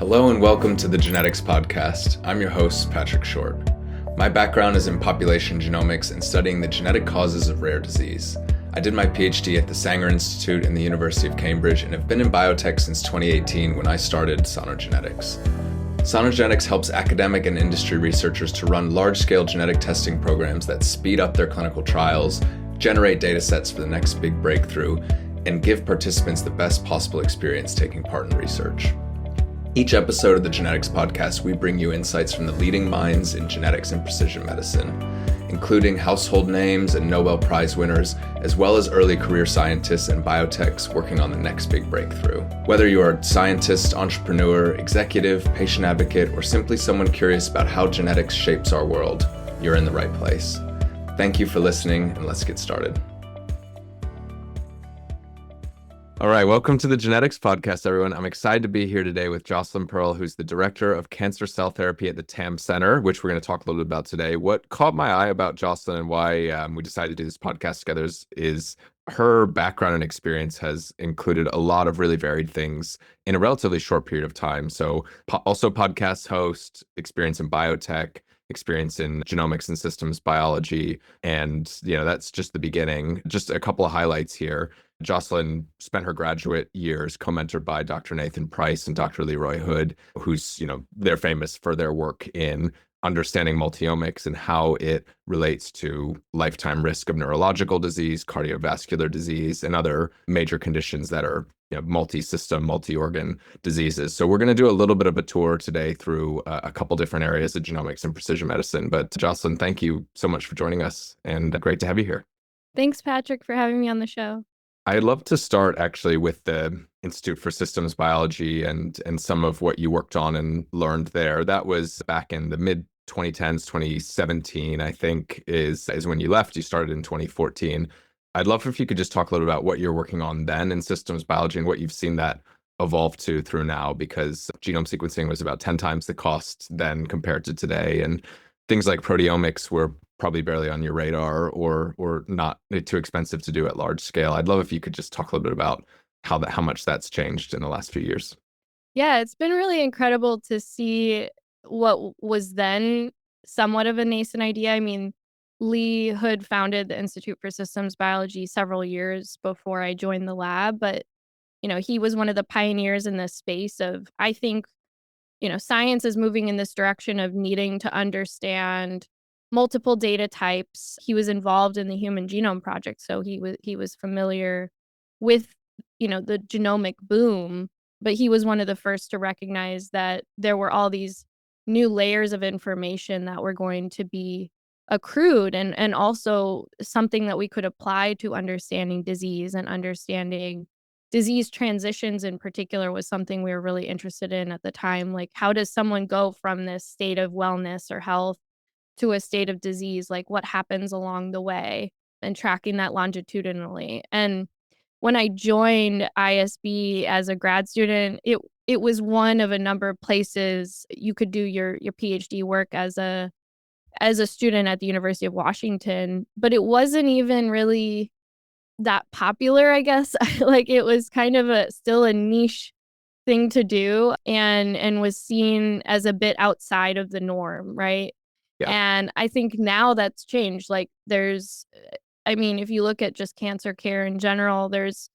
Hello and welcome to the Genetics Podcast. I'm your host, Patrick Short. My background is in population genomics and studying the genetic causes of rare disease. I did my PhD at the Sanger Institute in the University of Cambridge and have been in biotech since 2018 when I started Sonogenetics. Sonogenetics helps academic and industry researchers to run large-scale genetic testing programs that speed up their clinical trials, generate data sets for the next big breakthrough, and give participants the best possible experience taking part in research. Each episode of the Genetics Podcast, we bring you insights from the leading minds in genetics and precision medicine, including household names and Nobel Prize winners, as well as early career scientists and biotechs working on the next big breakthrough. Whether you are a scientist, entrepreneur, executive, patient advocate, or simply someone curious about how genetics shapes our world, you're in the right place. Thank you for listening, and let's get started. All right, welcome to the Genetics Podcast, everyone. I'm excited to be here today with Jocelynn Pearl, who's the Director of Cancer Cell Therapy at the TAM Center, which we're going to talk a little bit about today. What caught my eye about Jocelynn and why we decided to do this podcast together is her background and experience has included a lot of really varied things in a relatively short period of time. So also podcast host, experience in biotech, experience in genomics and systems biology. And, that's just the beginning. Just a couple of highlights here. Jocelynn spent her graduate years co-mentored by Dr. Nathan Price and Dr. Leroy Hood, who's, they're famous for their work in understanding multiomics and how it relates to lifetime risk of neurological disease, cardiovascular disease, and other major conditions that are multi-system, multi-organ diseases. So we're going to do a little bit of a tour today through a couple different areas of genomics and precision medicine. But Jocelynn, thank you so much for joining us, and great to have you here. Thanks, Patrick, for having me on the show. I'd love to start actually with the Institute for Systems Biology and some of what you worked on and learned there. That was back in the mid 2010s, 2017, I think is when you left. You started in 2014. I'd love if you could just talk a little about what you're working on then in systems biology and what you've seen that evolve to through now, because genome sequencing was about 10 times the cost then compared to today. And things like proteomics were probably barely on your radar or not too expensive to do at large scale. I'd love if you could just talk a little bit about how much that's changed in the last few years. Yeah, it's been really incredible to see what was then somewhat of a nascent idea. I mean, Lee Hood founded the Institute for Systems Biology several years before I joined the lab, but he was one of the pioneers in this space of, I think, science is moving in this direction of needing to understand multiple data types. He was involved in the Human Genome Project, so he was familiar with, the genomic boom, but he was one of the first to recognize that there were all these new layers of information that were going to be accrued and also something that we could apply to understanding disease and understanding disease transitions in particular was something we were really interested in at the time. Like, how does someone go from this state of wellness or health to a state of disease? Like, what happens along the way, and tracking that longitudinally. And when I joined ISB as a grad student, it was one of a number of places you could do your PhD work as a student at the University of Washington, but it wasn't even really that popular, I guess. Like, it was kind of still a niche thing to do and was seen as a bit outside of the norm, right? Yeah. And I think now that's changed. Like, if you look at just cancer care in general, there's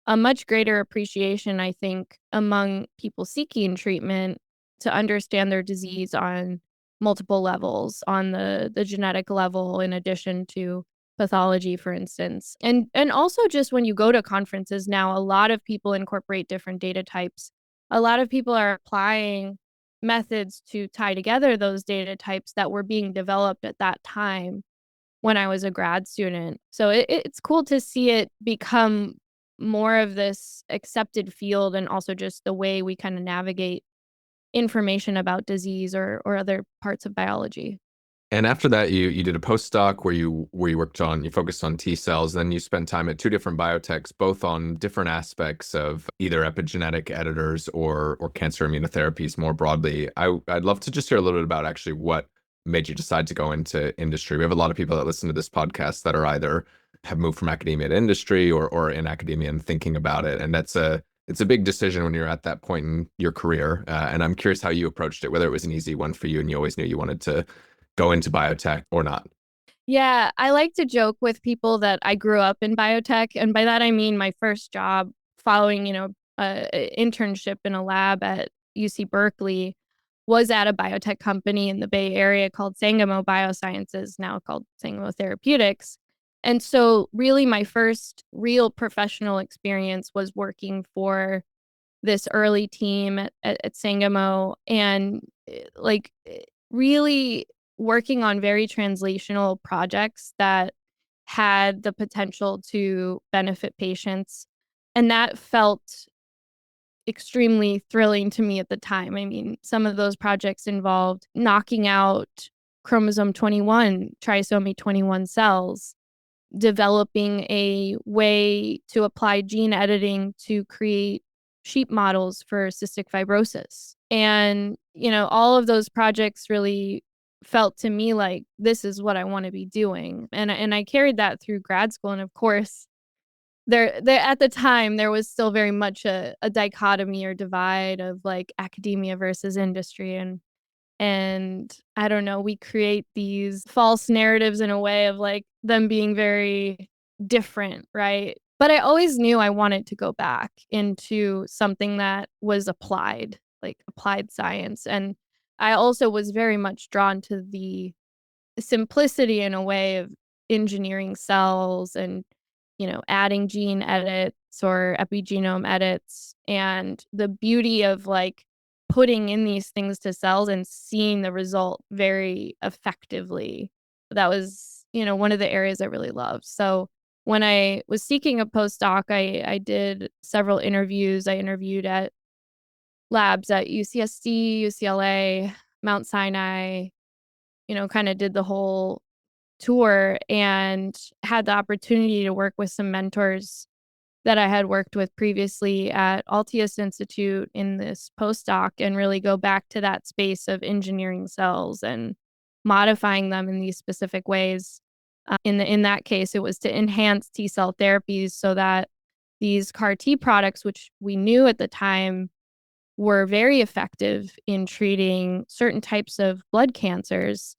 a much greater appreciation, I think, among people seeking treatment to understand their disease on multiple levels, on the genetic level, in addition to pathology, for instance. And also just when you go to conferences now, a lot of people incorporate different data types. A lot of people are applying methods to tie together those data types that were being developed at that time when I was a grad student. So it's cool to see it become more of this accepted field, and also just the way we kind of navigate information about disease or other parts of biology. And after that, you did a postdoc where you focused on T cells. Then you spent time at two different biotechs, both on different aspects of either epigenetic editors or cancer immunotherapies more broadly. I'd love to just hear a little bit about actually what made you decide to go into industry. We have a lot of people that listen to this podcast that are either have moved from academia to industry or in academia and thinking about it. And that's a it's a big decision when you're at that point in your career. And I'm curious how you approached it, whether it was an easy one for you and you always knew you wanted to go into biotech or not. Yeah, I like to joke with people that I grew up in biotech. And by that, I mean my first job following, an internship in a lab at UC Berkeley was at a biotech company in the Bay Area called Sangamo Biosciences, now called Sangamo Therapeutics. And so, really, my first real professional experience was working for this early team at Sangamo and like really working on very translational projects that had the potential to benefit patients. And that felt extremely thrilling to me at the time. I mean, some of those projects involved knocking out chromosome 21, trisomy 21 cells, developing a way to apply gene editing to create sheep models for cystic fibrosis. And, all of those projects really felt to me like this is what I want to be doing. And I carried that through grad school. And of course, there at the time there was still very much a dichotomy or divide of like academia versus industry. And I don't know, we create these false narratives in a way of like them being very different, right? But I always knew I wanted to go back into something that was applied, like applied science. And I also was very much drawn to the simplicity in a way of engineering cells and adding gene edits or epigenome edits and the beauty of like putting in these things to cells and seeing the result very effectively. That was one of the areas I really loved. So when I was seeking a postdoc, I did several interviews. I interviewed at labs at UCSD, UCLA, Mount Sinai, kind of did the whole tour and had the opportunity to work with some mentors that I had worked with previously at Altius Institute in this postdoc and really go back to that space of engineering cells and modifying them in these specific ways. In that case, it was to enhance T cell therapies so that these CAR T products, which we knew at the time were very effective in treating certain types of blood cancers,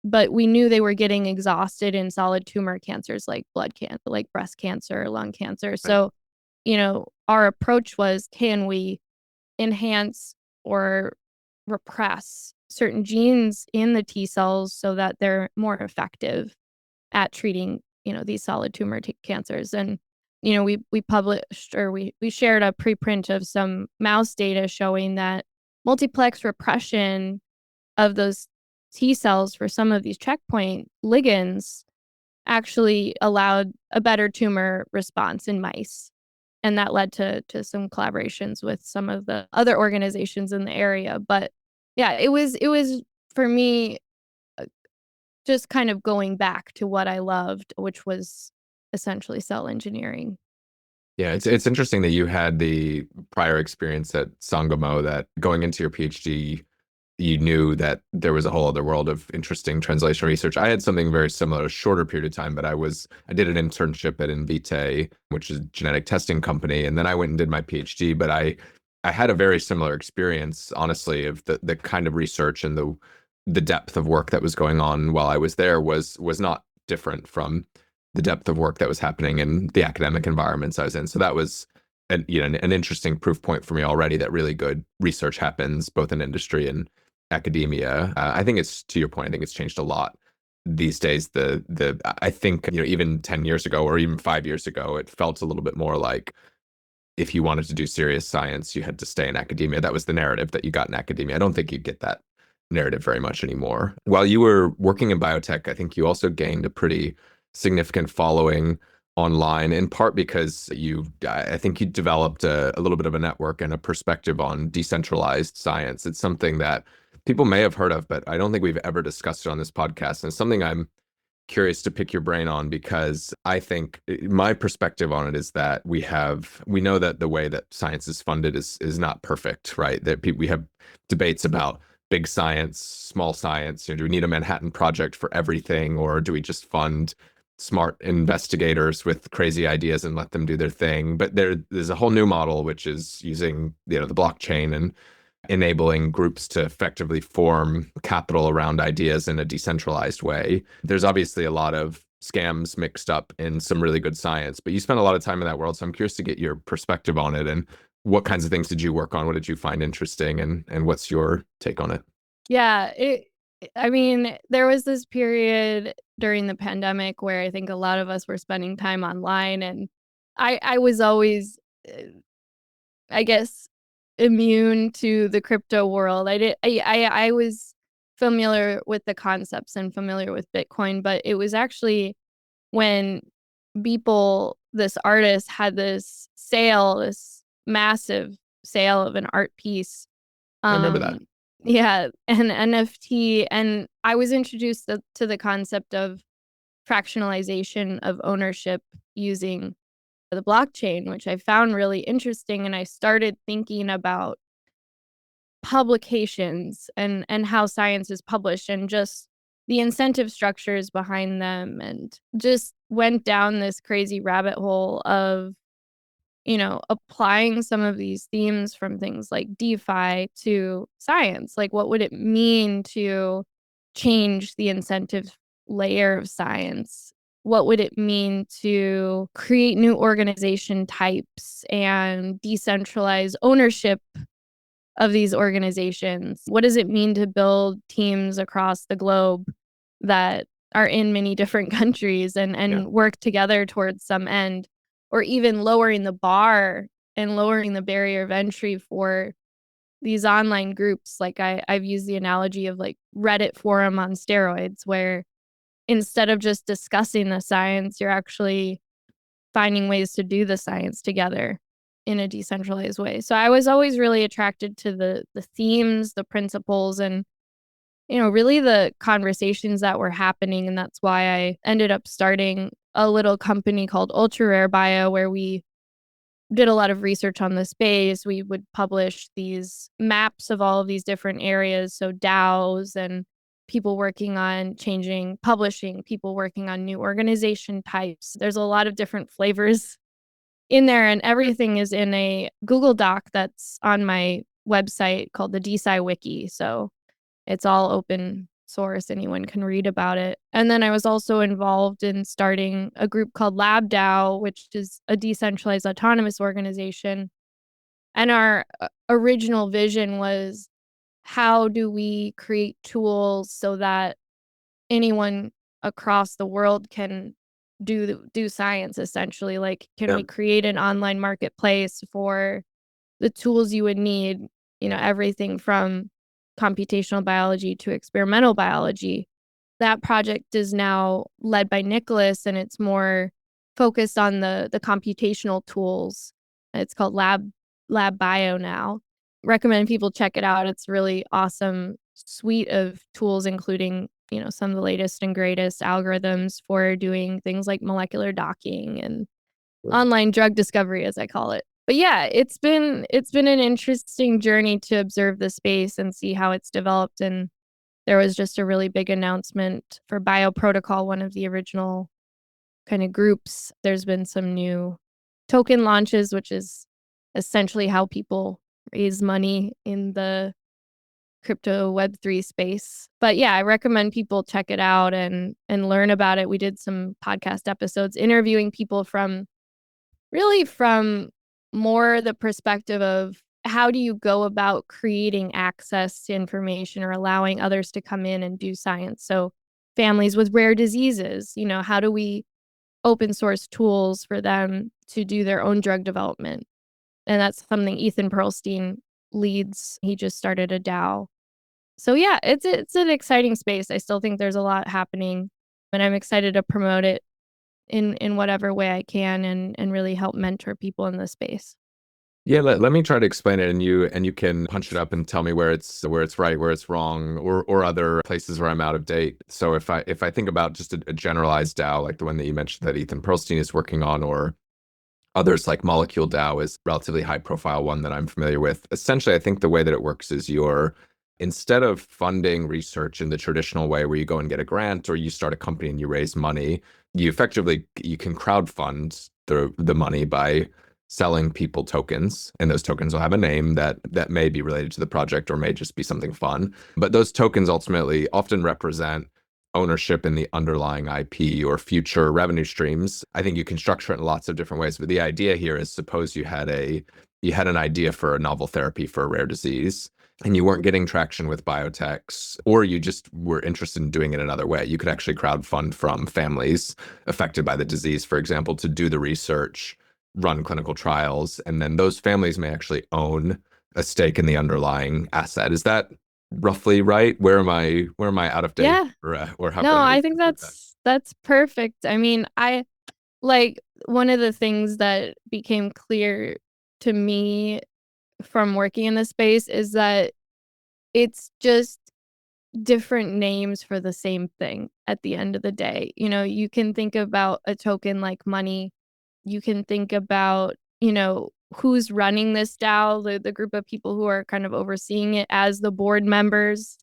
but we knew they were getting exhausted in solid tumor cancers like like breast cancer, lung cancer. Right. So, our approach was, can we enhance or repress certain genes in the T cells so that they're more effective at treating, these solid tumor cancers? And we published or we shared a preprint of some mouse data showing that multiplex repression of those T cells for some of these checkpoint ligands actually allowed a better tumor response in mice. And that led to some collaborations with some of the other organizations in the area. But yeah, it was for me just kind of going back to what I loved, which was essentially cell engineering. Yeah, it's interesting that you had the prior experience at Sangamo, that going into your PhD, you knew that there was a whole other world of interesting translational research. I had something very similar, a shorter period of time, but I did an internship at Invitae, which is a genetic testing company, and then I went and did my PhD. But I had a very similar experience, honestly, of the kind of research and the depth of work that was going on while I was there was not different from the depth of work that was happening in the academic environments I was in. So that was an interesting proof point for me already that really good research happens both in industry and academia. I think it's, to your point, I think it's changed a lot these days. I think, even 10 years ago or even 5 years ago, it felt a little bit more like if you wanted to do serious science, you had to stay in academia. That was the narrative that you got in academia. I don't think you get that narrative very much anymore. While you were working in biotech, I think you also gained a pretty significant following online, in part because I think you developed a little bit of a network and a perspective on decentralized science. It's something that people may have heard of, but I don't think we've ever discussed it on this podcast. And it's something I'm curious to pick your brain on, because I think my perspective on it is that we know that the way that science is funded is not perfect, right? That we have debates about big science, small science. Do we need a Manhattan Project for everything, or do we just fund smart investigators with crazy ideas and let them do their thing. But there's a whole new model, which is using, the blockchain and enabling groups to effectively form capital around ideas in a decentralized way. There's obviously a lot of scams mixed up in some really good science, but you spent a lot of time in that world. So I'm curious to get your perspective on it, and what kinds of things did you work on? What did you find interesting, and what's your take on it? Yeah, I mean, there was this period during the pandemic where I think a lot of us were spending time online, and I was always, uh, I guess, immune to the crypto world. I was familiar with the concepts and familiar with Bitcoin, but it was actually when this artist had this massive sale of an art piece. I remember that. Um, yeah, an NFT, and I was introduced to the concept of fractionalization of ownership using the blockchain, which I found really interesting. And I started thinking about publications and how science is published and just the incentive structures behind them, and just went down this crazy rabbit hole of applying some of these themes from things like DeFi to science. Like, what would it mean to change the incentive layer of science? What would it mean to create new organization types and decentralize ownership of these organizations? What does it mean to build teams across the globe that are in many different countries and Yeah. work together towards some end? Or even lowering the bar and lowering the barrier of entry for these online groups. Like, I've used the analogy of like Reddit forum on steroids, where instead of just discussing the science, you're actually finding ways to do the science together in a decentralized way. So I was always really attracted to the themes, the principles, and really the conversations that were happening. And that's why I ended up starting a little company called Ultra Rare Bio, where we did a lot of research on the space. We would publish these maps of all of these different areas. So DAOs and people working on changing publishing, people working on new organization types. There's a lot of different flavors in there, and everything is in a Google Doc that's on my website called the DeSci Wiki. So it's all open source. Anyone can read about it. And then I was also involved in starting a group called LabDAO, which is a decentralized autonomous organization. And our original vision was, how do we create tools so that anyone across the world can do science, essentially? Like, can Yeah. we create an online marketplace for the tools you would need, everything from computational biology to experimental biology? That project is now led by Nicholas, and it's more focused on the computational tools. It's called LabBio now. Recommend people check it out. It's really awesome suite of tools, including, some of the latest and greatest algorithms for doing things like molecular docking and online drug discovery, as I call it. But yeah, it's been an interesting journey to observe the space and see how it's developed. And there was just a really big announcement for Bioprotocol, one of the original kind of groups. There's been some new token launches, which is essentially how people raise money in the crypto Web3 space. But yeah, I recommend people check it out and learn about it. We did some podcast episodes interviewing people from more the perspective of, how do you go about creating access to information or allowing others to come in and do science? So families with rare diseases, how do we open source tools for them to do their own drug development? And that's something Ethan Perlstein leads. He just started a DAO. So yeah, it's an exciting space. I still think there's a lot happening, and I'm excited to promote it in whatever way I can, and really help mentor people in this space. Yeah, let me try to explain it, and you can punch it up and tell me where it's right, where it's wrong, or other places where I'm out of date. So if I think about just a generalized DAO, like the one that you mentioned that Ethan Perlstein is working on, or others like Molecule DAO is relatively high profile one that I'm familiar with. Essentially, I think the way that it works is, instead of funding research in the traditional way where you go and get a grant or you start a company and you raise money, you can crowdfund the money by selling people tokens, and those tokens will have a name that may be related to the project or may just be something fun. But those tokens ultimately often represent ownership in the underlying IP or future revenue streams. I think you can structure it in lots of different ways, but the idea here is, suppose you had an idea for a novel therapy for a rare disease, and you weren't getting traction with biotechs, or you just were interested in doing it another way. You could actually crowdfund from families affected by the disease, for example, to do the research, run clinical trials, and then those families may actually own a stake in the underlying asset. Is that roughly right? Where am I out of date, Yeah. or how No, can I I think improve that? that's perfect. I mean, I like one of the things that became clear to me from working in this space is that it's just different names for the same thing at the end of the day. You can think about a token like money. You can think about, who's running this DAO, the group of people who are kind of overseeing it as the board members.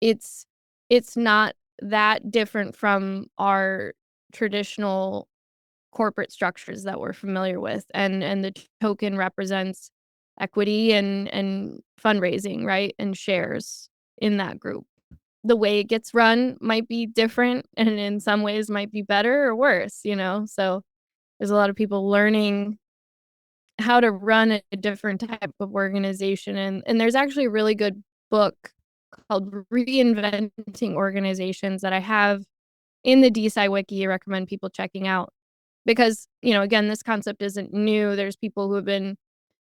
It's it's not that different from our traditional corporate structures that we're familiar with. And the token represents equity and fundraising, right? And shares in that group. The way it gets run might be different and in some ways might be better or worse. So there's a lot of people learning how to run a different type of organization. And there's actually a really good book called Reinventing Organizations that I have in the DeSci Wiki. I recommend people checking out because, again, this concept isn't new. There's people who have been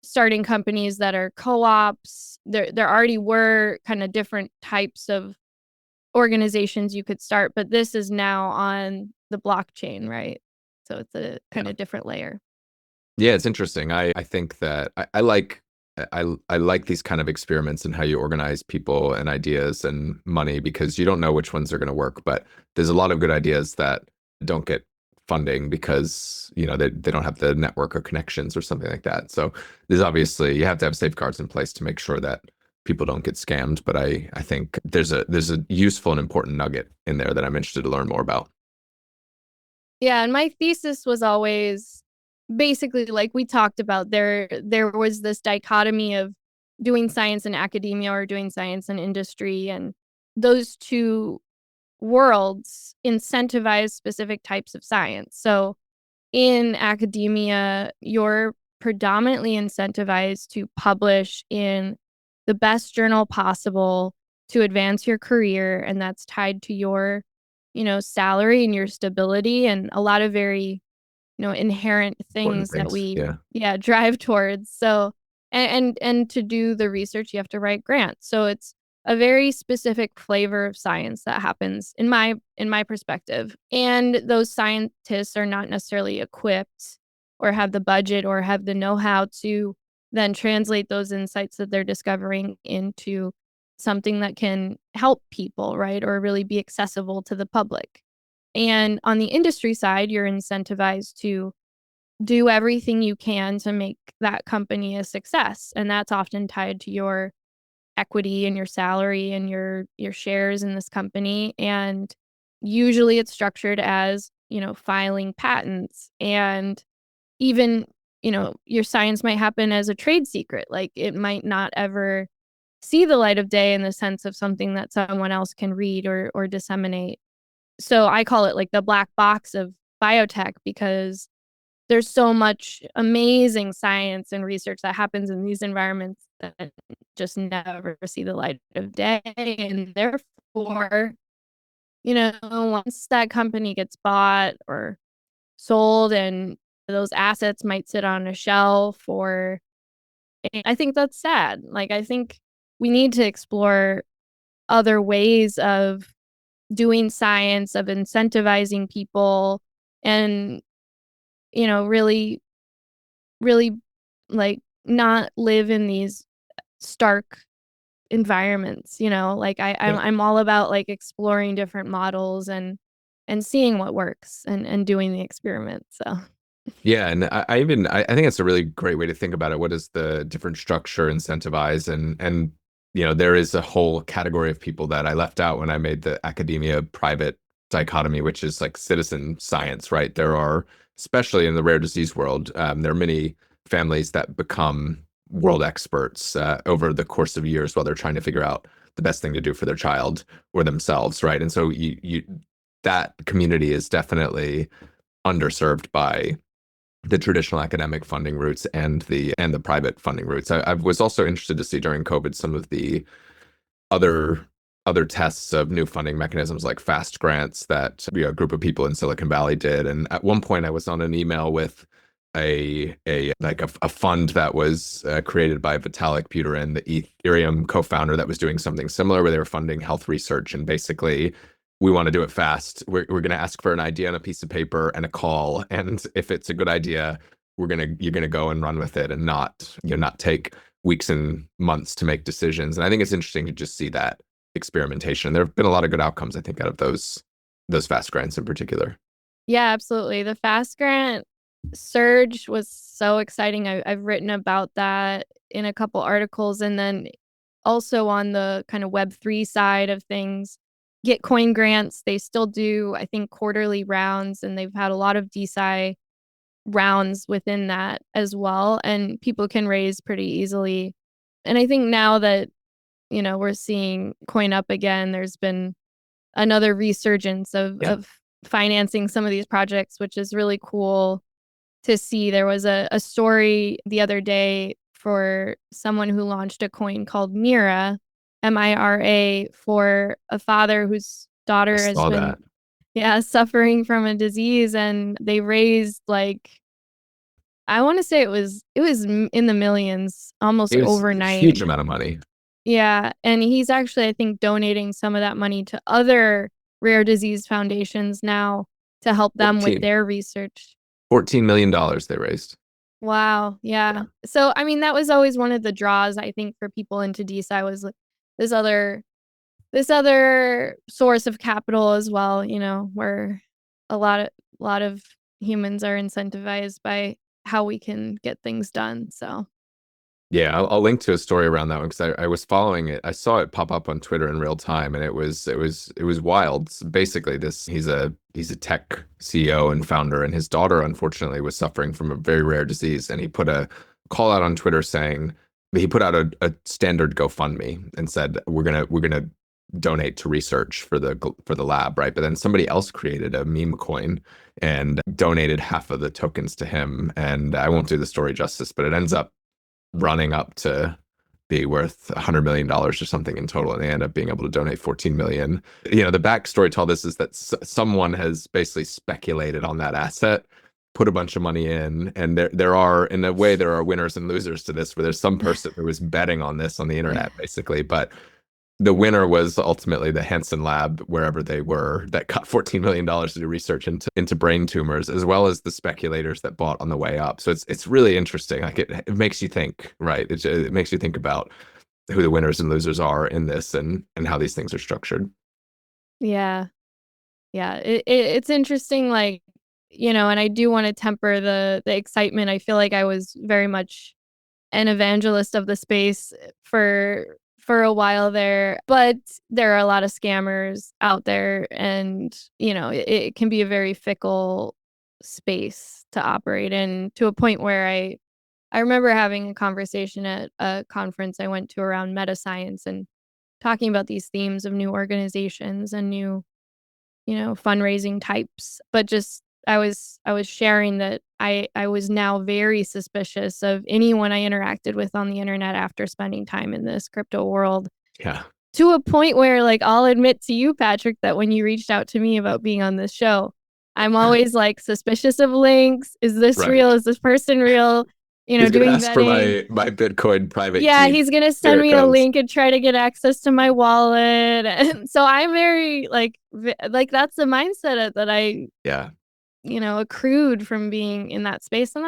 starting companies that are co-ops. There already were kind of different types of organizations you could start, but this is now on the blockchain, right? So it's a kind Yeah. of different layer. Yeah, it's interesting. I think that I like these kind of experiments and how you organize people and ideas and money, because you don't know which ones are going to work. But there's a lot of good ideas that don't get funding because they don't have the network or connections or something like that. So there's obviously, you have to have safeguards in place to make sure that people don't get scammed. But I think there's a useful and important nugget in there that I'm interested to learn more about. Yeah, and my thesis was always basically like we talked about. There was this dichotomy of doing science in academia or doing science in industry, and those two worlds incentivize specific types of science. So in academia, you're predominantly incentivized to publish in the best journal possible to advance your career, and that's tied to your, salary and your stability and a lot of very, inherent Important things that things. we, Yeah. yeah, drive towards. So, and to do the research, you have to write grants. So it's a very specific flavor of science that happens in my perspective. And those scientists are not necessarily equipped or have the budget or have the know-how to then translate those insights that they're discovering into something that can help people, right? Or really be accessible to the public. And on the industry side, you're incentivized to do everything you can to make that company a success. And that's often tied to your equity and your salary and your shares in this company. And usually it's structured as, filing patents, and even, your science might happen as a trade secret. Like it might not ever see the light of day in the sense of something that someone else can read or disseminate. So I call it like the black box of biotech because there's so much amazing science and research that happens in these environments that just never see the light of day. And therefore, once that company gets bought or sold and those assets might sit on a shelf, or I think that's sad. Like, I think we need to explore other ways of doing science, of incentivizing people, and, really really like not live in these stark environments. Like I'm all about like exploring different models and seeing what works and doing the experiment. So Yeah, and I think it's a really great way to think about it. What does the different structure incentivize? And there is a whole category of people that I left out when I made the academia private dichotomy, which is like citizen science, right? There are, especially in the rare disease world, there are many families that become world experts over the course of years while they're trying to figure out the best thing to do for their child or themselves, right? And so that community is definitely underserved by the traditional academic funding routes and the private funding routes. I was also interested to see during COVID some of the other other tests of new funding mechanisms like fast grants that a group of people in Silicon Valley did. And at one point, I was on an email with a fund that was created by Vitalik Buterin, the Ethereum co-founder, that was doing something similar, where they were funding health research. And basically, we want to do it fast. We're going to ask for an idea on a piece of paper and a call, and if it's a good idea, you're gonna go and run with it, and not take weeks and months to make decisions. And I think it's interesting to just see that experimentation. There have been a lot of good outcomes, I think, out of those fast grants in particular. Yeah, absolutely. The fast grant surge was so exciting. I've written about that in a couple articles, and then also on the kind of Web3 side of things, Gitcoin grants, they still do, I think, quarterly rounds, and they've had a lot of DeSci rounds within that as well, and people can raise pretty easily. And I think now that, we're seeing coin up again, there's been another resurgence Yeah, of financing some of these projects, which is really cool to see. There was a story the other day for someone who launched a coin called Mira, for a father whose I daughter has saw been, that. yeah, suffering from a disease, and they raised like, I want to say it was in the millions almost It was a overnight. huge amount of money. Yeah, and he's actually, I think, donating some of that money to other rare disease foundations now to help them with 14, their research. $14 million they raised. Wow, Yeah. yeah. So, I mean, that was always one of the draws, I think, for people into DeSci was like this other this other source of capital as well, where a lot of humans are incentivized by how we can get things done. So, Yeah, I'll link to a story around that one because I was following it. I saw it pop up on Twitter in real time, and it was wild. Basically, he's a tech CEO and founder, and his daughter unfortunately was suffering from a very rare disease, and he put a call out on Twitter saying he put out a standard GoFundMe and said we're gonna donate to research for the lab, right? But then somebody else created a meme coin and donated half of the tokens to him, and I won't do the story justice, but it ends up running up to be worth $100 million or something in total, and they end up being able to donate 14 million. The backstory to all this is that someone has basically speculated on that asset, put a bunch of money in, and there are, in a way, there are winners and losers to this, where there's some person who was betting on this on the internet, basically, but the winner was ultimately the Hansen lab, wherever they were, that got $14 million to do research into brain tumors, as well as the speculators that bought on the way up. So it's really interesting. Like it makes you think, right? It makes you think about who the winners and losers are in this, and how these things are structured. yeah. Yeah, it's interesting, like, and I do want to temper the excitement. I feel like I was very much an evangelist of the space for a while there, but there are a lot of scammers out there, and it can be a very fickle space to operate in, to a point where I remember having a conversation at a conference I went to around meta science and talking about these themes of new organizations and new fundraising types, but just I was sharing that I was now very suspicious of anyone I interacted with on the internet after spending time in this crypto world, Yeah, to a point where, like, I'll admit to you, Patrick, that when you reached out to me about being on this show, I'm always like suspicious of links. Is this real? right. Is this person real? He's gonna Doing ask for vetting. my Bitcoin private Yeah, key. he's gonna Here send it me a comes. link and try to get access to my wallet, and so I'm very like that's the mindset that I Yeah, accrued from being in that space, and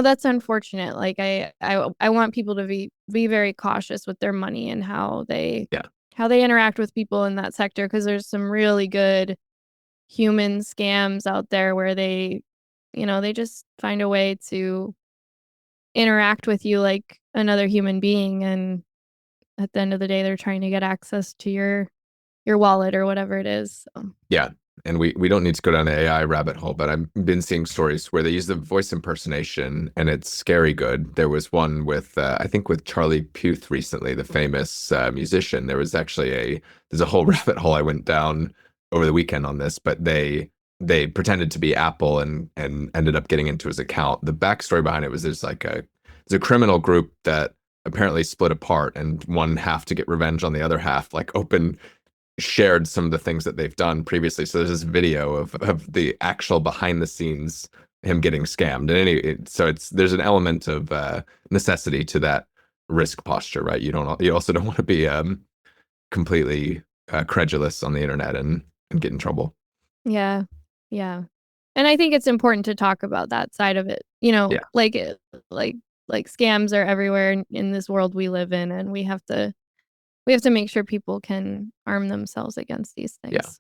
that's unfortunate. Like I want people to be very cautious with their money and yeah. how they interact with people in that sector, because there's some really good human scams out there where they just find a way to interact with you like another human being, and at the end of the day they're trying to get access to your your wallet or whatever it is. So. Yeah. And we don't need to go down the AI rabbit hole, but I've been seeing stories where they use the voice impersonation and it's scary good. There was one with, I think with Charlie Puth recently, the famous musician. There's a whole rabbit hole I went down over the weekend on this, but they pretended to be Apple and ended up getting into his account. The backstory behind it was there's a criminal group that apparently split apart and one half to get revenge on the other half, like shared some of the things that they've done previously. So there's this video of the actual behind the scenes him getting scammed. There's an element of necessity to that risk posture, right? You also don't want to be completely credulous on the internet and get in trouble. Yeah. Yeah. And I think it's important to talk about that side of it. Yeah. Like scams are everywhere in this world we live in, and we have to make sure people can arm themselves against these Yeah. things.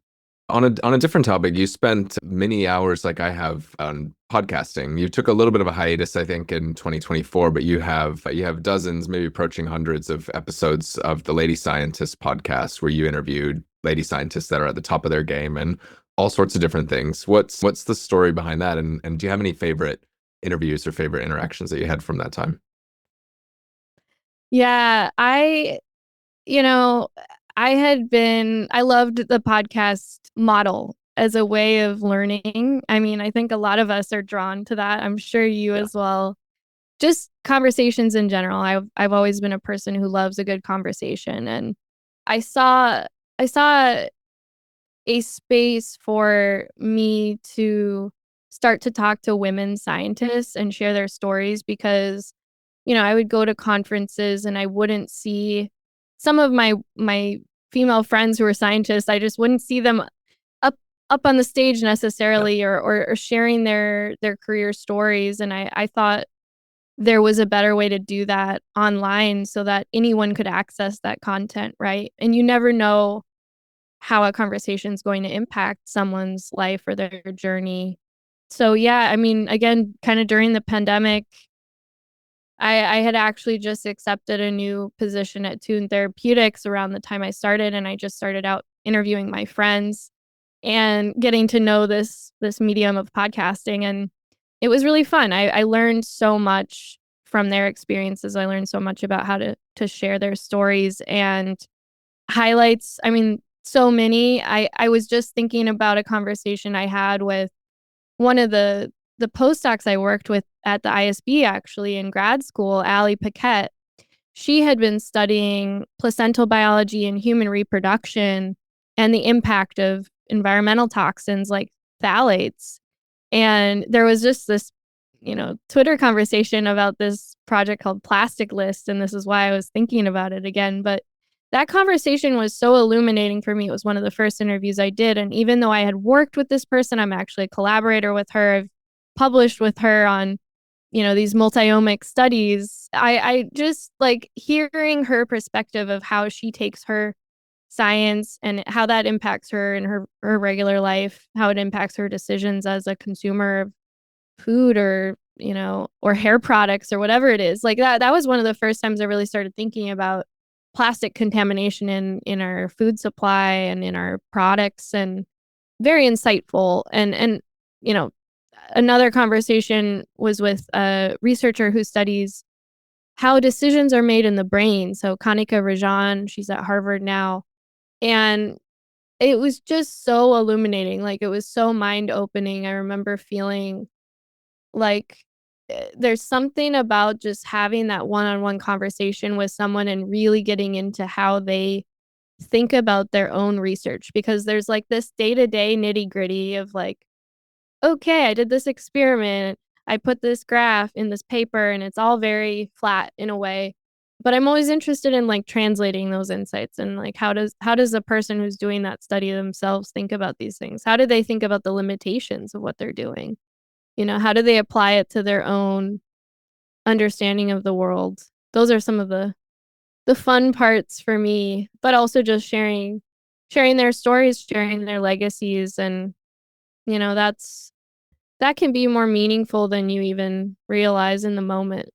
On a different topic, you spent many hours like I have on podcasting. You took a little bit of a hiatus, I think, in 2024, but you have dozens, maybe approaching hundreds of episodes of the Lady Scientist podcast where you interviewed lady scientists that are at the top of their game and all sorts of different things. What's the story behind that? And do you have any favorite interviews or favorite interactions that you had from that time? Yeah, you know, I loved the podcast model as a way of learning. I mean, I think a lot of us are drawn to that. I'm sure you Yeah. as well. Just conversations in general. I've always been a person who loves a good conversation, and I saw a space for me to start to talk to women scientists and share their stories because I would go to conferences and I wouldn't see some of my female friends who are scientists. I just wouldn't see them up up on the stage Yeah. necessarily or sharing their career stories. And I thought there was a better way to do that online so that anyone could access that content, right? And you never know how a conversation is going to impact someone's life or their journey. So yeah, I mean, again, kind of during the pandemic, I had actually just accepted a new position at Tune Therapeutics around the time I started, and I just started out interviewing my friends and getting to know this medium of podcasting, and it was really fun. I learned so much from their experiences. I learned so much about how to share their stories and highlights. I mean, so many. I was just thinking about a conversation I had with one of the postdocs I worked with at the ISB actually in grad school, Allie Paquette. She had been studying placental biology and human reproduction and the impact of environmental toxins like phthalates. And there was just this, Twitter conversation about this project called Plastic List. And this is why I was thinking about it again. But that conversation was so illuminating for me. It was one of the first interviews I did. And even though I had worked with this person, I'm actually a collaborator with her. I've published with her on, these multi-omic studies. I just like hearing her perspective of how she takes her science and how that impacts her in her regular life, how it impacts her decisions as a consumer of food or hair products or whatever it is. Like that was one of the first times I really started thinking about plastic contamination in our food supply and in our products, and very insightful. And you know another conversation was with a researcher who studies how decisions are made in the brain. So Kanika Rajan, she's at Harvard now, and it was just so illuminating. Like it was so mind opening. I remember feeling like there's something about just having that one-on-one conversation with someone and really getting into how they think about their own research, because there's like this day-to-day nitty-gritty of like, okay, I did this experiment, I put this graph in this paper, and it's all very flat in a way. But I'm always interested in like translating those insights and like how does the person who's doing that study themselves think about these things? How do they think about the limitations of what they're doing? How do they apply it to their own understanding of the world? Those are some of the fun parts for me, but also just sharing their stories, sharing their legacies, and that can be more meaningful than you even realize in the moment.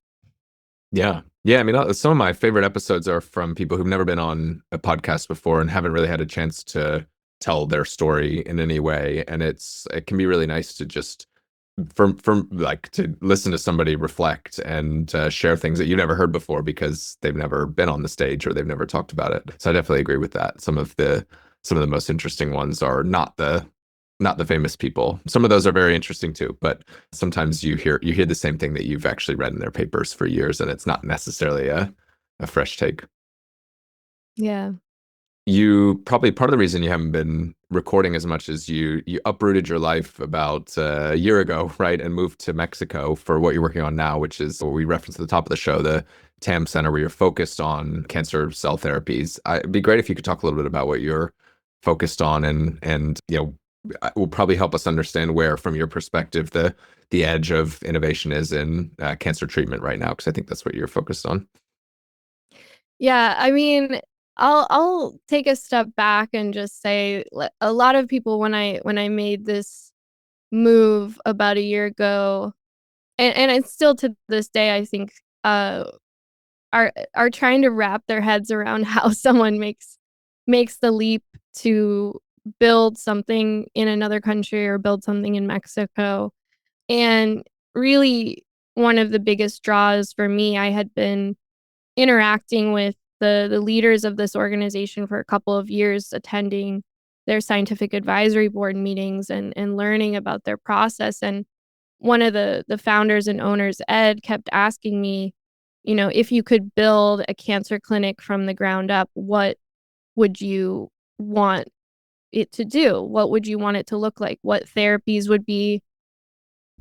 Yeah. Yeah, I mean, some of my favorite episodes are from people who've never been on a podcast before and haven't really had a chance to tell their story in any way. And it can be really nice to just from like to listen to somebody reflect and share things that you've never heard before because they've never been on the stage or they've never talked about it. So I definitely agree with that. Some of the most interesting ones are not the famous people. Some of those are very interesting too, but sometimes you hear the same thing that you've actually read in their papers for years, and it's not necessarily a fresh take. Yeah. You probably part of the reason you haven't been recording as much as you uprooted your life about a year ago, right, and moved to Mexico for what you're working on now, which is what we referenced at the top of the show, the TAM Center, where you're focused on cancer cell therapies. It'd be great if you could talk a little bit about what you're focused on, and it will probably help us understand where, from your perspective, the edge of innovation is in cancer treatment right now, because I think that's what you're focused on. Yeah, I mean, I'll take a step back and just say a lot of people when I made this move about a year ago, and it's still to this day, I think, uh, are trying to wrap their heads around how someone makes the leap to build something in another country or build something in Mexico. And really, one of the biggest draws for me, I had been interacting with the leaders of this organization for a couple of years, attending their scientific advisory board meetings and learning about their process. And one of the founders and owners, Ed, kept asking me, if you could build a cancer clinic from the ground up, what would you want it to do? What would you want it to look like? What therapies would be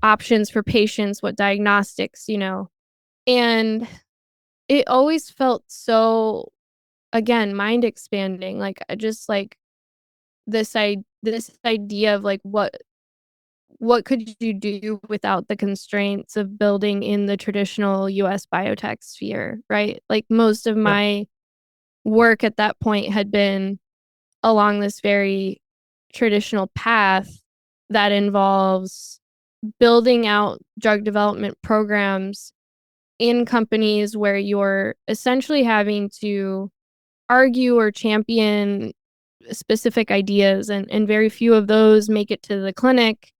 options for patients? What diagnostics? And it always felt so, again, mind expanding. Like, I just like this idea of like what could you do without the constraints of building in the traditional US biotech sphere, right? Like, most of Yeah. my work at that point had been along this very traditional path that involves building out drug development programs in companies where you're essentially having to argue or champion specific ideas, and very few of those make it to the clinic,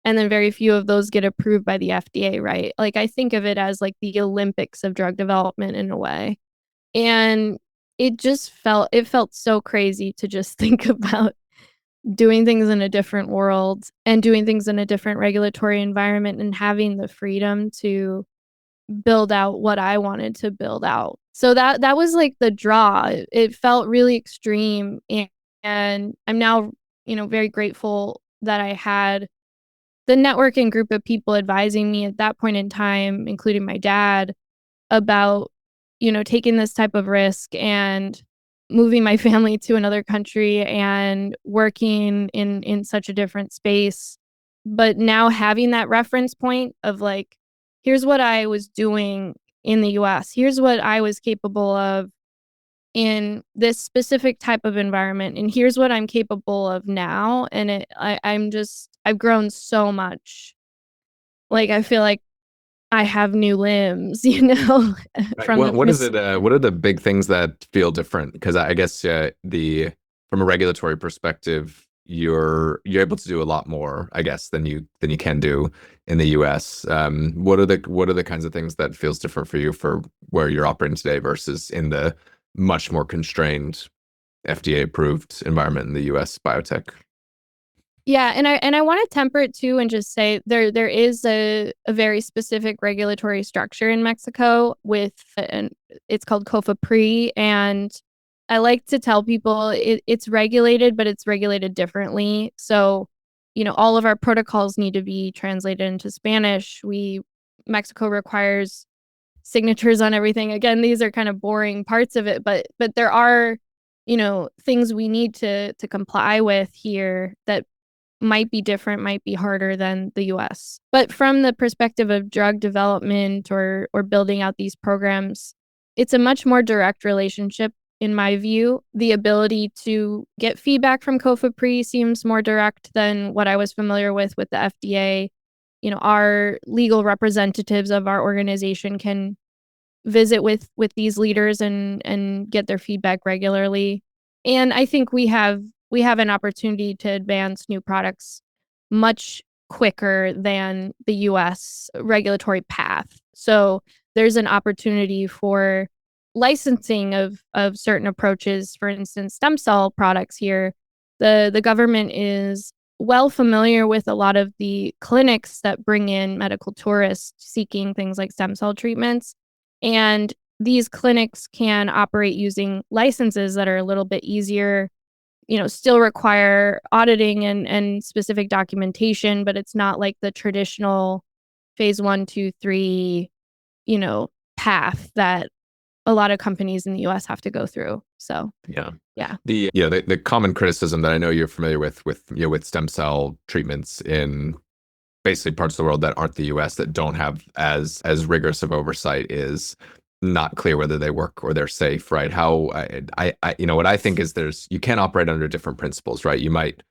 and then very few of those get approved by the FDA, right? Like, I think of it as like the Olympics of drug development in a way. And it felt so crazy to just think about doing things in a different world and doing things in a different regulatory environment and having the freedom to build out what I wanted to build out. So that was like the draw. It felt really extreme, and I'm now, very grateful that I had the network and group of people advising me at that point in time, including my dad, about, taking this type of risk and moving my family to another country and working in such a different space. But now having that reference point of like, here's what I was doing in the US. Here's what I was capable of in this specific type of environment. And here's what I'm capable of now. And I've grown so much. Like, I feel like I have new limbs, Right. from What the what is mis- it? What are the big things that feel different? Because I guess the from a regulatory perspective, you're able to do a lot more, I guess, than you can do in the U.S. What are the kinds of things that feels different for you for where you're operating today versus in the much more constrained FDA approved environment in the U.S. biotech? Yeah, and I want to temper it too and just say there is a very specific regulatory structure in Mexico with, and it's called COFEPRIS. And I like to tell people it's regulated, but it's regulated differently. So, all of our protocols need to be translated into Spanish. Mexico requires signatures on everything. Again, these are kind of boring parts of it, but there are, things we need to comply with here that might be different, might be harder than the US. But from the perspective of drug development or building out these programs, it's a much more direct relationship in my view. The ability to get feedback from COFEPRIS seems more direct than what I was familiar with the FDA. Our legal representatives of our organization can visit with these leaders and get their feedback regularly. And I think we have an opportunity to advance new products much quicker than the US regulatory path. So there's an opportunity for licensing of certain approaches, for instance, stem cell products here. The government is well familiar with a lot of the clinics that bring in medical tourists seeking things like stem cell treatments. And these clinics can operate using licenses that are a little bit easier, still require auditing and specific documentation, but it's not like the traditional phase 1, 2, 3, path that a lot of companies in the US have to go through. So, Yeah. yeah. The common criticism that I know you're familiar with stem cell treatments in basically parts of the world that aren't the US that don't have as rigorous of oversight is not clear whether they work or they're safe, right? How what I think is you can't operate under different principles, right? You might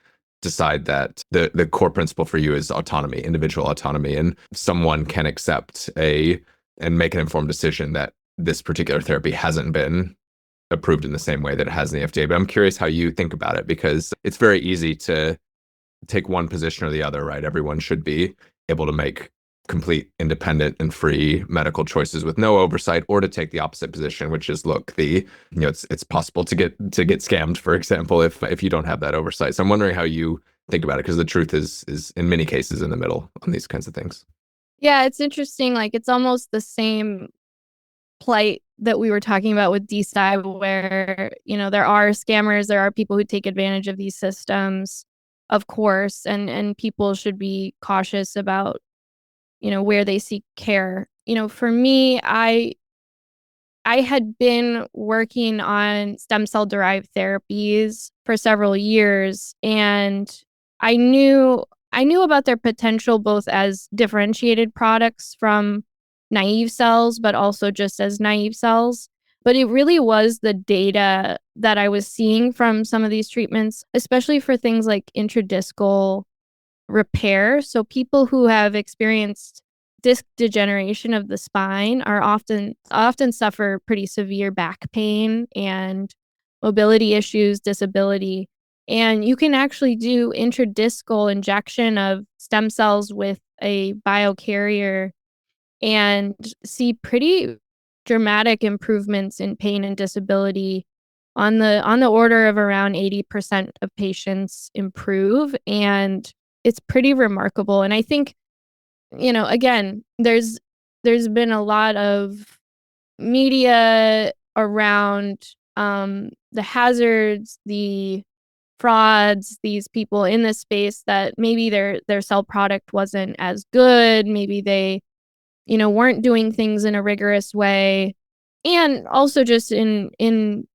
decide that the core principle for you is autonomy, individual autonomy, and someone can accept and make an informed decision that this particular therapy hasn't been approved in the same way that it has in the FDA. But I'm curious how you think about it, because it's very easy to take one position or the other, right? Everyone should be able to make complete independent and free medical choices with no oversight, or to take the opposite position, which is, look, it's possible to get scammed, for example, if you don't have that oversight. So I'm wondering how you think about it, because the truth is in many cases in the middle on these kinds of things. Yeah, it's interesting. Like, it's almost the same plight that we were talking about with DSTI, where, there are scammers, there are people who take advantage of these systems, of course, and people should be cautious about, where they seek care. For me, I had been working on stem cell derived therapies for several years, and I knew about their potential both as differentiated products from naive cells, but also just as naive cells. But it really was the data that I was seeing from some of these treatments, especially for things like intradiscal repair. So people who have experienced disc degeneration of the spine are often suffer pretty severe back pain and mobility issues, disability. And you can actually do intradiscal injection of stem cells with a biocarrier and see pretty dramatic improvements in pain and disability. On the order of around 80% of patients improve, and it's pretty remarkable. And I think, again, there's been a lot of media around the hazards, the frauds, these people in this space that maybe their cell product wasn't as good, maybe they, weren't doing things in a rigorous way. And also just in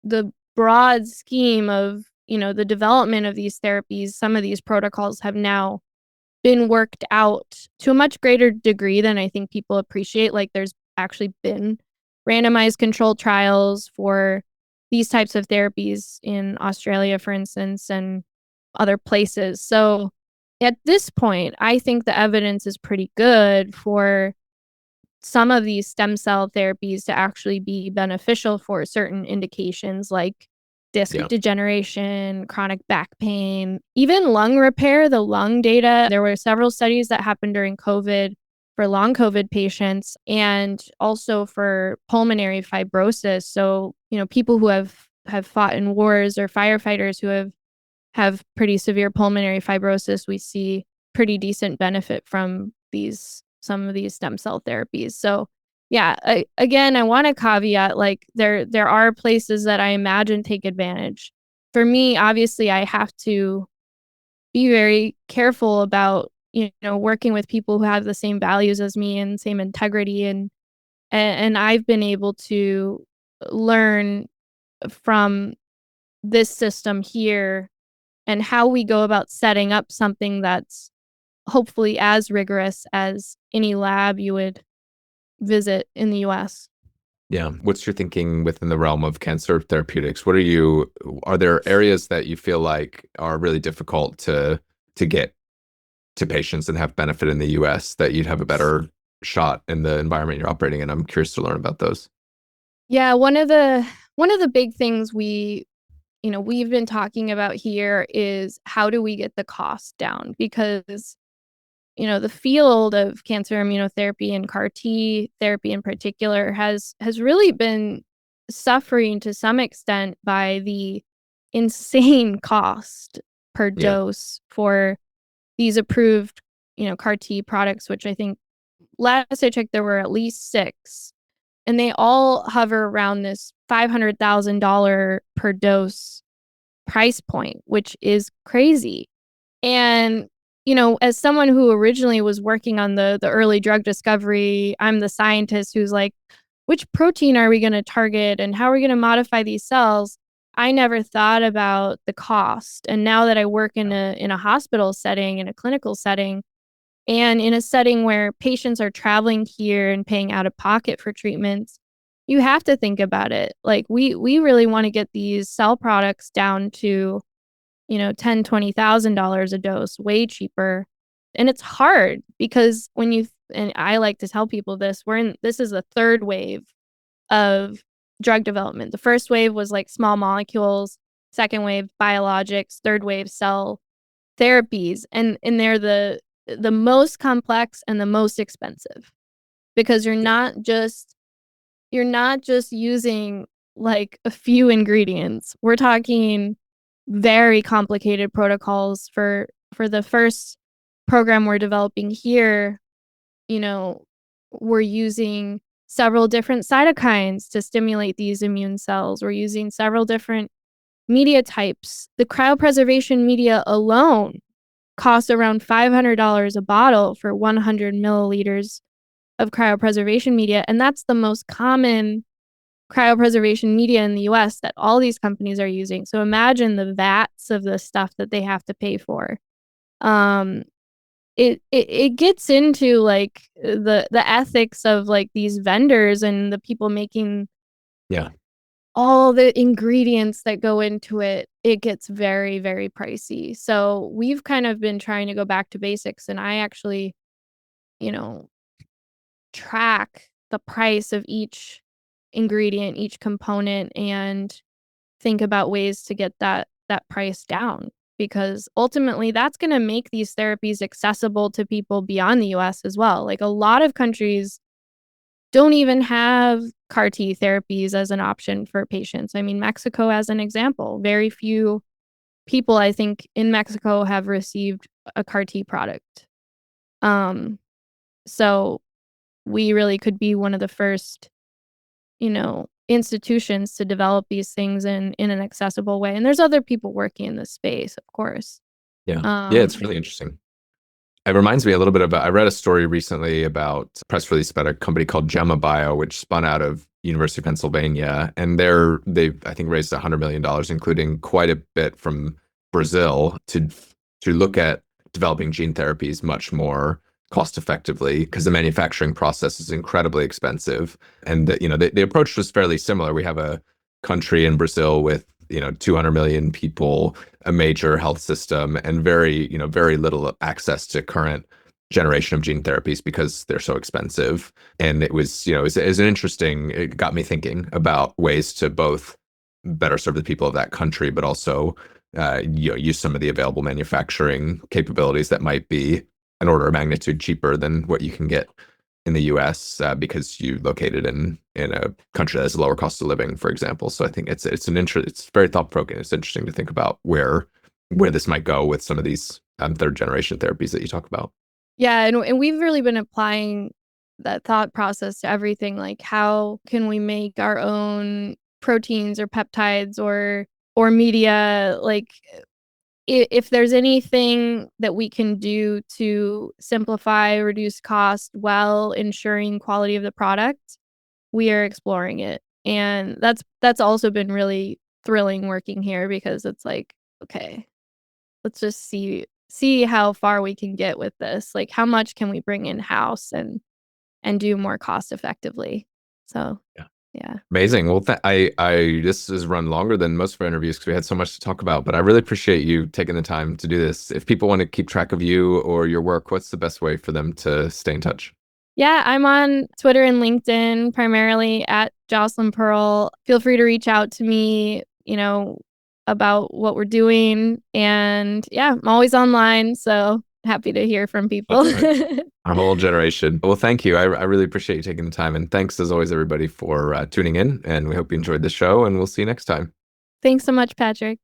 the broad scheme of, the development of these therapies, some of these protocols have now been worked out to a much greater degree than I think people appreciate. Like, there's actually been randomized controlled trials for these types of therapies in Australia, for instance, and other places. So at this point, I think the evidence is pretty good for some of these stem cell therapies to actually be beneficial for certain indications like disc Yeah. degeneration, chronic back pain, even lung repair, the lung data. There were several studies that happened during COVID for long COVID patients and also for pulmonary fibrosis. So, people who have fought in wars or firefighters who have pretty severe pulmonary fibrosis, we see pretty decent benefit from some of these stem cell therapies. So yeah, again, I want to caveat, like, there are places that I imagine take advantage. For me, obviously, I have to be very careful about, working with people who have the same values as me and same integrity, and I've been able to learn from this system here and how we go about setting up something that's hopefully as rigorous as any lab you would visit in the US. Yeah. What's your thinking within the realm of cancer therapeutics? Are there areas that you feel like are really difficult to get to patients and have benefit in the US that you'd have a better shot in the environment you're operating in. I'm curious to learn about those. Yeah, one of the big things we've been talking about here is how do we get the cost down? Because, the field of cancer immunotherapy and CAR T therapy in particular has really been suffering to some extent by the insane cost per Yeah. dose for these approved, CAR T products, which I think last I checked, there were at least 6, and they all hover around this $500,000 per dose price point, which is crazy. And, as someone who originally was working on the early drug discovery, I'm the scientist who's like, which protein are we going to target and how are we going to modify these cells? I never thought about the cost. And now that I work in a hospital setting, in a clinical setting, and in a setting where patients are traveling here and paying out of pocket for treatments, you have to think about it. Like we really want to get these cell products down to, $10,000-$20,000 a dose, way cheaper. And it's hard because and I like to tell people this, this is the third wave of drug development. The first wave was like small molecules, second wave biologics, third wave cell therapies, and they're the most complex and the most expensive because you're not just using like a few ingredients. We're talking very complicated protocols for the first program we're developing here. You know, we're using several different cytokines to stimulate these immune cells. We're using several different media types. The cryopreservation media alone costs around $500 a bottle for 100 milliliters of cryopreservation media. And that's the most common cryopreservation media in the US that all these companies are using. So imagine the vats of the stuff that they have to pay for. It gets into like the ethics of like these vendors and the people making Yeah. all the ingredients that go into it. It gets very, very pricey. So we've kind of been trying to go back to basics, and I actually, you know, track the price of each ingredient, each component, and think about ways to get that price down, because ultimately that's going to make these therapies accessible to people beyond the US as well. Like a lot of countries don't even have CAR T therapies as an option for patients. I mean, Mexico as an example, very few people I think in Mexico have received a CAR T product. Um so we really could be one of the first, institutions to develop these things in an accessible way. And there's other people working in this space, of course. Yeah. Yeah, it's Um, really interesting. It reminds me a little bit about, I read a story recently about a press release about a company called Gemma Bio, which spun out of University of Pennsylvania. And they've, I think, raised $100 million, including quite a bit from Brazil to look at developing gene therapies much more cost effectively, because the manufacturing process is incredibly expensive. And the approach was fairly similar. We have a country in Brazil with 200 million people, a major health system, and very little access to current generation of gene therapies because they're so expensive. And it was, it got me thinking about ways to both better serve the people of that country, but also use some of the available manufacturing capabilities that might be an order of magnitude cheaper than what you can get in the US, because you located in a country that has a lower cost of living, for example. So I think it's it's very thought provoking. It's interesting to think about where this might go with some of these third generation therapies that you talk about. yeah, and we've really been applying that thought process to everything. Like, how can we make our own proteins or peptides or media? Like, if there's anything that we can do to simplify, reduce cost while ensuring quality of the product, we are exploring it. And that's also been really thrilling working here, because it's like, okay, let's just see how far we can get with this. Like, how much can we bring in house and do more cost effectively? So, Yeah. yeah. Amazing. Well, I this has run longer than most of our interviews because we had so much to talk about, but I really appreciate you taking the time to do this. If people want to keep track of you or your work, what's the best way for them to stay in touch? Yeah, I'm on Twitter and LinkedIn, primarily at Jocelynn Pearl. Feel free to reach out to me, about what we're doing. And yeah, I'm always online, so happy to hear from people. That's right. Our whole generation. Well, thank you. I really appreciate you taking the time. And thanks, as always, everybody, for tuning in. And we hope you enjoyed the show, and we'll see you next time. Thanks so much, Patrick.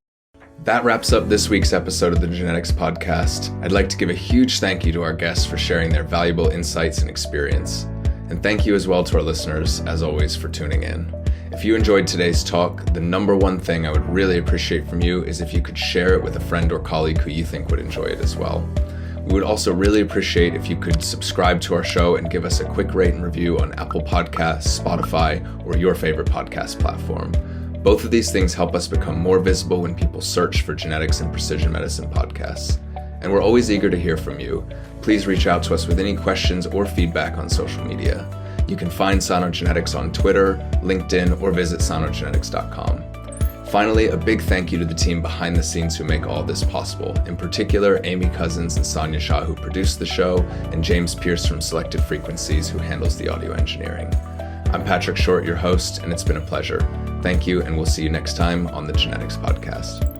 That wraps up this week's episode of the Genetics Podcast. I'd like to give a huge thank you to our guests for sharing their valuable insights and experience. And thank you as well to our listeners, as always, for tuning in. If you enjoyed today's talk, the number one thing I would really appreciate from you is if you could share it with a friend or colleague who you think would enjoy it as well. We would also really appreciate if you could subscribe to our show and give us a quick rate and review on Apple Podcasts, Spotify, or your favorite podcast platform. Both of these things help us become more visible when people search for genetics and precision medicine podcasts. And we're always eager to hear from you. Please reach out to us with any questions or feedback on social media. You can find Cynogenetics on Twitter, LinkedIn, or visit cynogenetics.com. Finally, a big thank you to the team behind the scenes who make all this possible, in particular Amy Cousins and Sonia Shah, who produced the show, and James Pierce from Selective Frequencies, who handles the audio engineering. I'm Patrick Short, your host, and it's been a pleasure. Thank you, and we'll see you next time on the Genetics Podcast.